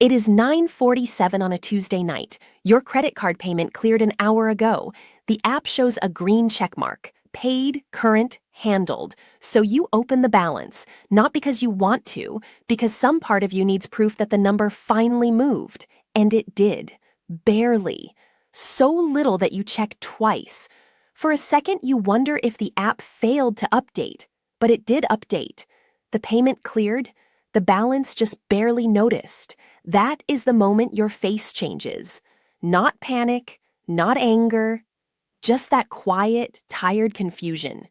It is 9:47 on a Tuesday night. Your credit card payment cleared an hour ago. The app shows a green check mark. Paid, current, handled. So you open the balance, not because you want to, because some part of you needs proof that the number finally moved. And it did. Barely. So little that you check twice. For a second, you wonder if the app failed to update. But it did update. The payment cleared. The balance just barely noticed. That is the moment your face changes. Not panic, not anger, just that quiet, tired confusion.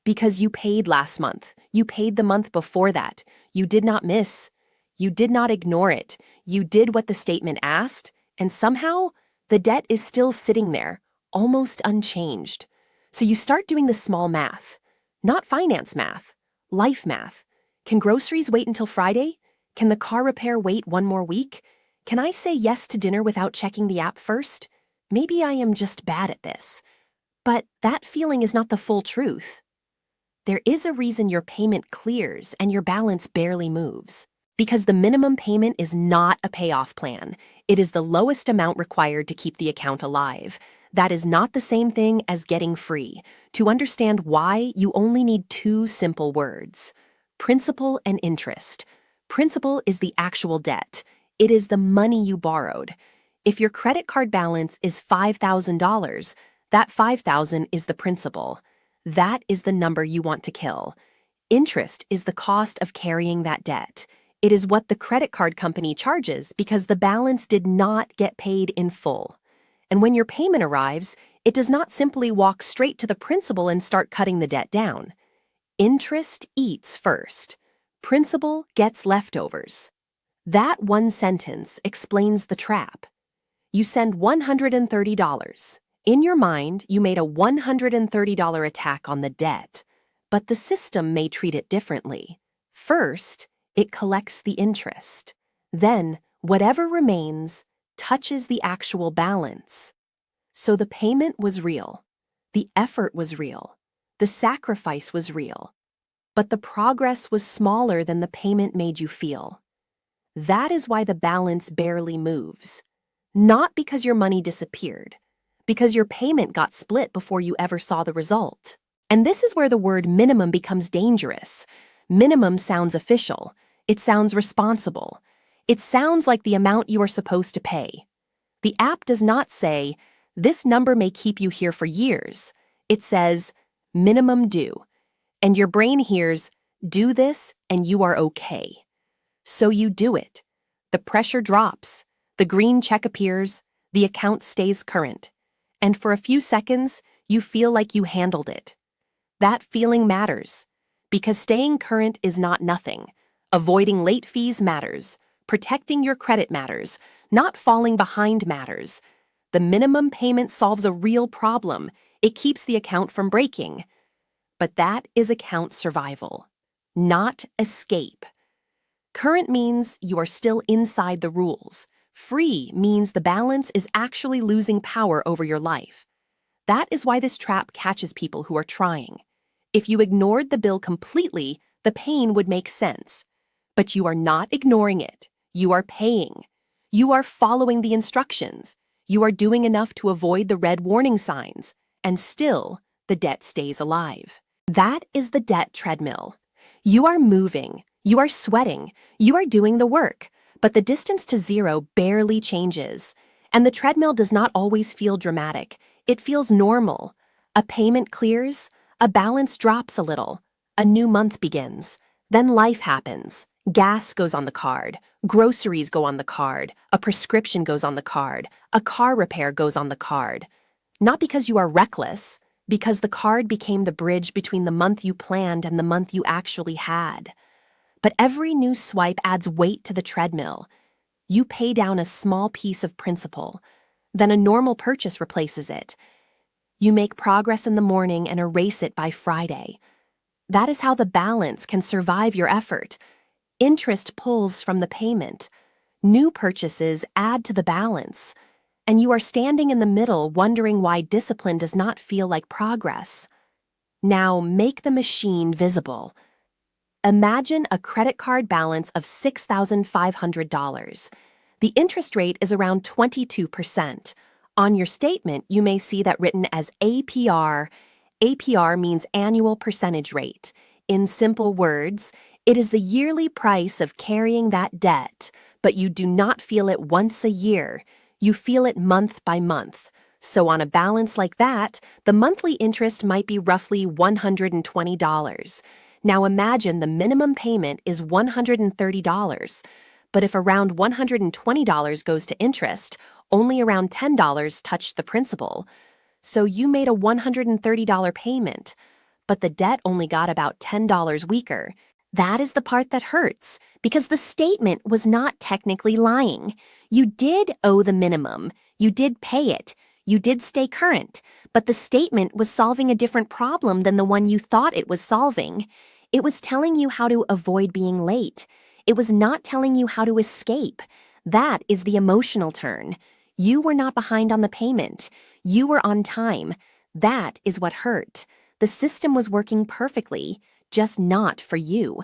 Because you paid last month. You paid the month before that. You did not miss. You did not ignore it. You did what the statement asked, and somehow the debt is still sitting there, almost unchanged. So you start doing the small math. Not finance math, life math. Can groceries wait until Friday? Can the car repair wait one more week? Can I say yes to dinner without checking the app first? Maybe I am just bad at this. But that feeling is not the full truth. There is a reason your payment clears and your balance barely moves. Because the minimum payment is not a payoff plan. It is the lowest amount required to keep the account alive. That is not the same thing as getting free. To understand why, you only need two simple words: principal and interest. Principal is the actual debt. It is the money you borrowed. If your credit card balance is $5,000, that $5,000 is the principal. That is the number you want to kill. Interest is the cost of carrying that debt. It is what the credit card company charges because the balance did not get paid in full. And when your payment arrives, it does not simply walk straight to the principal and start cutting the debt down. Interest eats first. Principal gets leftovers. That one sentence explains the trap. You send $130. In your mind, you made a $130 attack on the debt, but the system may treat it differently. First, it collects the interest. Then, whatever remains touches the actual balance. So the payment was real. The effort was real. The sacrifice was real. But the progress was smaller than the payment made you feel. That is why the balance barely moves. Not because your money disappeared, because your payment got split before you ever saw the result. And this is where the word minimum becomes dangerous. Minimum sounds official. It sounds responsible. It sounds like the amount you are supposed to pay. The app does not say, "This number may keep you here for years." It says, "Minimum due." And your brain hears, "Do this and you are okay." So you do it. The pressure drops. The green check appears. The account stays current. And for a few seconds, you feel like you handled it. That feeling matters. Because staying current is not nothing. Avoiding late fees matters. Protecting your credit matters. Not falling behind matters. The minimum payment solves a real problem. It keeps the account from breaking. But that is account survival, not escape. Current means you are still inside the rules. Free means the balance is actually losing power over your life. That is why this trap catches people who are trying. If you ignored the bill completely, the pain would make sense. But you are not ignoring it. You are paying. You are following the instructions. You are doing enough to avoid the red warning signs. And still, the debt stays alive. That is the debt treadmill. You are moving, you are sweating, you are doing the work, but the distance to zero barely changes. And the treadmill does not always feel dramatic. It feels normal. A payment clears, a balance drops a little, a new month begins. Then life happens. Gas goes on the card, groceries go on the card, a prescription goes on the card, a car repair goes on the card. Not because you are reckless, because the card became the bridge between the month you planned and the month you actually had. But every new swipe adds weight to the treadmill. You pay down a small piece of principal. Then a normal purchase replaces it. You make progress in the morning and erase it by Friday. That is how the balance can survive your effort. Interest pulls from the payment. New purchases add to the balance. And you are standing in the middle wondering why discipline does not feel like progress. Now make the machine visible. Imagine a credit card balance of $6,500. The interest rate is around 22%. On your statement, you may see that written as APR. APR means annual percentage rate. In simple words, it is the yearly price of carrying that debt, but you do not feel it once a year. You feel it month by month. So on a balance like that, the monthly interest might be roughly $120. Now imagine the minimum payment is $130. But if around $120 goes to interest, only around $10 touched the principal. So you made a $130 payment, but the debt only got about $10 weaker. That is the part that hurts, because the statement was not technically lying. You did owe the minimum. You did pay it. You did stay current, but the statement was solving a different problem than the one you thought it was solving. It was telling you how to avoid being late. It was not telling you how to escape. That is the emotional turn. You were not behind on the payment. You were on time. That is what hurt. The system was working perfectly, just not for you.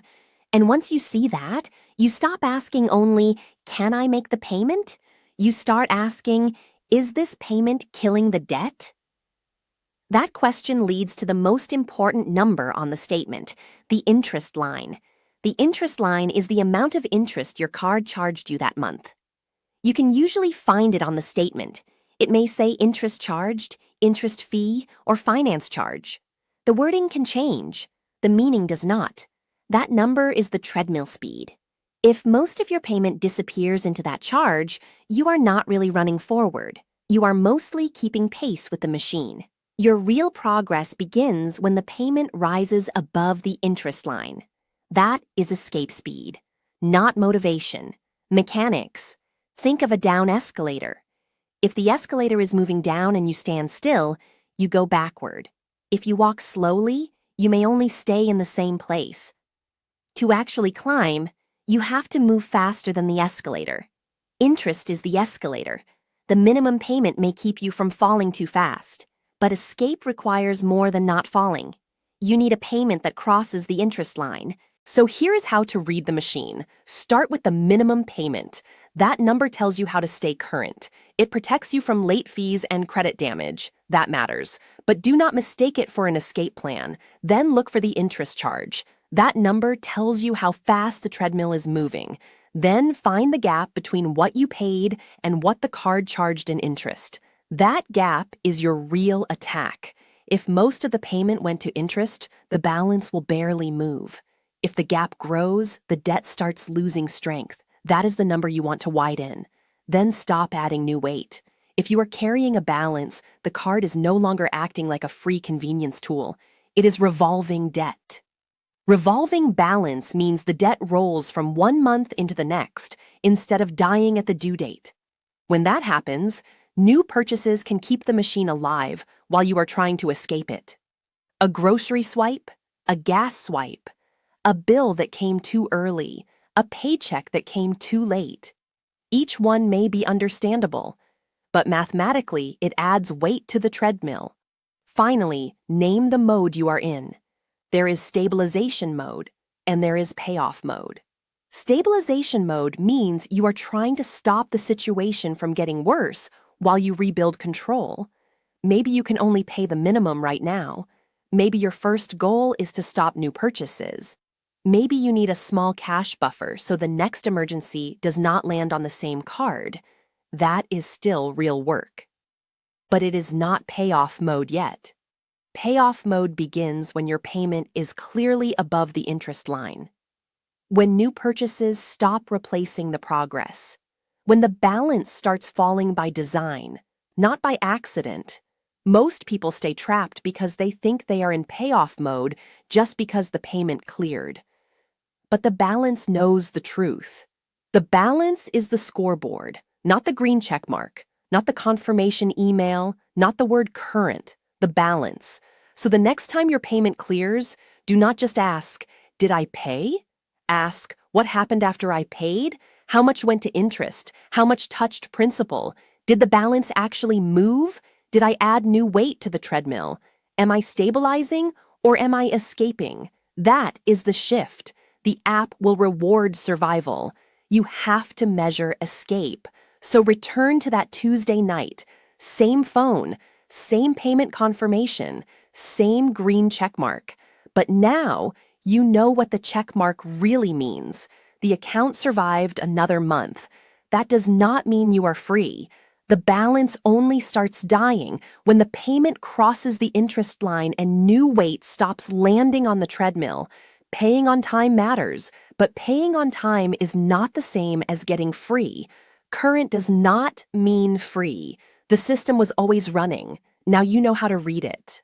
And once you see that, you stop asking only, can I make the payment? You start asking, is this payment killing the debt? That question leads to the most important number on the statement, the interest line. The interest line is the amount of interest your card charged you that month. You can usually find it on the statement. It may say interest charged, interest fee, or finance charge. The wording can change. The meaning does not. That number is the treadmill speed. If most of your payment disappears into that charge, you are not really running forward. You are mostly keeping pace with the machine. Your real progress begins when the payment rises above the interest line. That is escape speed, not motivation. Mechanics. Think of a down escalator. If the escalator is moving down and you stand still, you go backward. If you walk slowly, you may only stay in the same place. To actually climb, you have to move faster than the escalator. Interest is the escalator. The minimum payment may keep you from falling too fast. But escape requires more than not falling. You need a payment that crosses the interest line. So here's how to read the machine. Start with the minimum payment. That number tells you how to stay current. It protects you from late fees and credit damage. That matters. But do not mistake it for an escape plan. Then look for the interest charge. That number tells you how fast the treadmill is moving. Then find the gap between what you paid and what the card charged in interest. That gap is your real attack. If most of the payment went to interest, the balance will barely move. If the gap grows, the debt starts losing strength. That is the number you want to widen. Then stop adding new weight. If you are carrying a balance, the card is no longer acting like a free convenience tool. It is revolving debt. Revolving balance means the debt rolls from one month into the next instead of dying at the due date. When that happens, new purchases can keep the machine alive while you are trying to escape it. A grocery swipe, a gas swipe, a bill that came too early, a paycheck that came too late. Each one may be understandable, but mathematically it adds weight to the treadmill. Finally, name the mode you are in. There is stabilization mode, and there is payoff mode. Stabilization mode means you are trying to stop the situation from getting worse while you rebuild control. Maybe you can only pay the minimum right now. Maybe your first goal is to stop new purchases. Maybe you need a small cash buffer so the next emergency does not land on the same card. That is still real work. But it is not payoff mode yet. Payoff mode begins when your payment is clearly above the interest line. When new purchases stop replacing the progress. When the balance starts falling by design, not by accident. Most people stay trapped because they think they are in payoff mode just because the payment cleared. But the balance knows the truth. The balance is the scoreboard, not the green check mark, not the confirmation email, not the word current, the balance. So the next time your payment clears, do not just ask, did I pay? Ask, what happened after I paid? How much went to interest? How much touched principal? Did the balance actually move? Did I add new weight to the treadmill? Am I stabilizing or am I escaping? That is the shift. The app will reward survival. You have to measure escape. So return to that Tuesday night. Same phone, same payment confirmation, same green checkmark. But now you know what the checkmark really means. The account survived another month. That does not mean you are free. The balance only starts dying when the payment crosses the interest line and new weight stops landing on the treadmill. Paying on time matters, but paying on time is not the same as getting free. Current does not mean free. The system was always running. Now you know how to read it.